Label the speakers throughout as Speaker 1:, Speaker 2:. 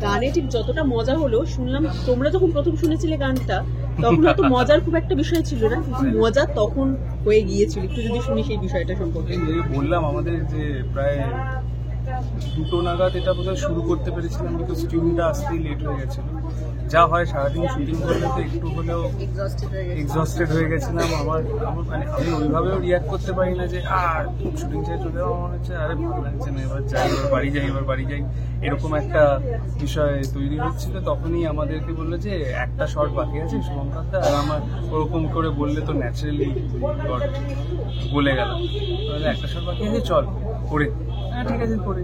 Speaker 1: গানে ঠিক যতটা মজা হলো, শুনলাম তোমরা যখন প্রথম শুনেছিলে গানটা তখন হয়তো মজার খুব একটা বিষয় ছিল না, কিন্তু মজা তখন হয়ে গিয়েছিল। একটু যদি শুনি সেই বিষয়টা সম্পর্কে।
Speaker 2: বললাম আমাদের যে প্রায় 2টো নাগাদ এটা বোধহয় শুরু করতে পেরেছিলাম, বিকজ টিউনটা আসতেই লেট হয়ে গেছিল। যা হয় সারাদিন শুটিং করলে তো একটু হলেও এক্সস্টেড হয়ে গেছিলাম। আমার মানে আমি ওইভাবেও রিয়াক্ট করতে পারি না যে শুটিং শেষ হলেও আমার হচ্ছে আরে ভালো লাগছে না, এবার যাই, এবার বাড়ি যাই এরকম একটা বিষয় তৈরি হচ্ছিল। তখনই আমাদেরকে বললো যে একটা শট বাকি আছে শুভঙ্করদা, আর আমার ওরকম করে বললে তো ন্যাচারালি বলে গেল একটা শট বাকি আছে, চল করে। হ্যাঁ ঠিক আছে করে।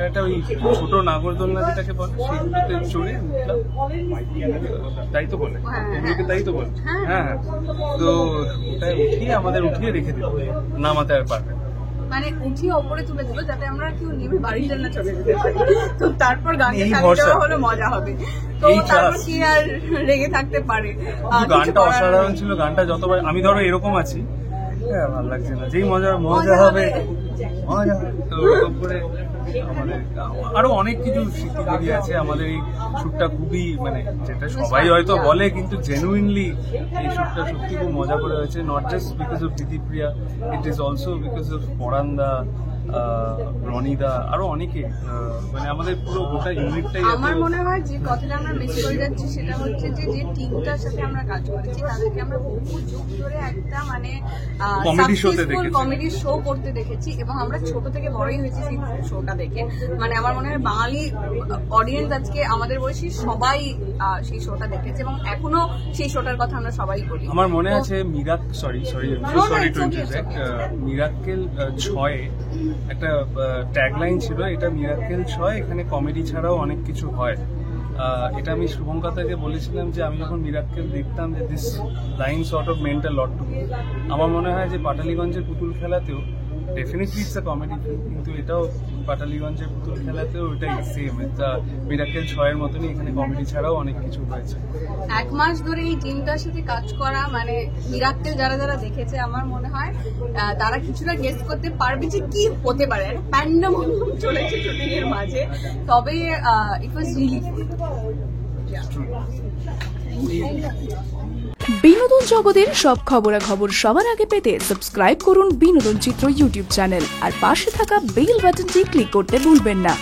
Speaker 2: একটা ওই ছোট নাগরদোলনা যেটাকে বলে সেইগুলোতে চড়ে উঠলাম, তাই তো বলে ওগুলোকে, তাই তো বলে। হ্যাঁ তো ওটাই উঠিয়ে রেখে দিল, নামাতে আর পারবে
Speaker 3: মানে উঠিয়ে ওপরে তুলে দিল যাতে আমরা কেউ নেমে বাড়ির জন্য চলে যেতে পারি। তো তারপর গানটা চালিয়ে হলে মজা হবে, তো তারপর কি আর রেগে থাকতে পারে।
Speaker 2: গানটা অসাধারণ ছিল। গানটা যতবার আমি ধরো এরকম আছি, ভালো লাগছে না, যেই মজা হবে তো ওরকম করে আমাদের আরো অনেক কিছু স্মৃতি জড়িয়ে আছে। আমাদের এই শুটটা খুবই মানে যেটা সবাই হয়তো বলে, কিন্তু জেনুইনলি এই শুটটা সত্যি খুব মজা করে হয়েছে। নট জাস্ট বিকজ অফ দিদিপ্রিয়া, it is also because of পরানদা, রনিদা, আরো অনেকে, মানে আমাদের পুরো গোটা ইউনিটটাই।
Speaker 3: আমার মনে হয় যে কথাটা আমরা মিস করে যাচ্ছি সেটা হচ্ছে যে টিমটার সাথে আমরা কাজ করেছি তাদেরকে আমরা বহু যুগ ধরে একটা মানে কমেডি শো করতে দেখেছি, এবং আমরা ছোট থেকে বড়ই হয়েছি সেই শোটা দেখে। মানে আমার মনে হয় বাঙালি অডিয়েন্স আজকে আমাদের বয়সী সবাই সেই শোটা দেখেছে, এবং এখনো সেই শোটার কথা আমরা সবাই বলি।
Speaker 2: আমার মনে আছে মিরাক্কেল 6 একটা ট্যাগলাইন ছিল, এটা মিরাক্কেল 6, এখানে কমেডি ছাড়াও অনেক কিছু হয়। এটা আমি শুভঙ্করদাকে বলেছিলাম যে আমি যখন মিরাক্কেল দেখতাম যে this line sort of meant a lot to me. আমার মনে হয় যে পাটালিগঞ্জের পুতুল খেলাতেও definitely it's a comedy film, কিন্তু এটাও পাটালিগঞ্জের পুতুল খেলাতেও ওটাই সেম, এটা মিরাক্কেল 6 মতনই এখানে কমেডি ছাড়াও অনেক কিছু হয়েছে।
Speaker 3: 1 মাস ধরে এই টিমটার সাথে কাজ করা, মানে মিরাক্কেল যারা দেখেছে আমার মনে হয় তারা কিছুটা গেস করতে পারবে যে কি হতে পারে। প্যান্ডেমিক চলেছে শুটিং এর মাঝে, তবে ইট ওয়াজ রিয়েলি গুড।
Speaker 4: বিনোদন জগতের সব খবরাখবর সবার আগে পেতে সাবস্ক্রাইব করুন বিনোদন চিত্র ইউটিউব চ্যানেল, আর পাশে থাকা বেল বাটনটি ক্লিক করতে ভুলবেন না।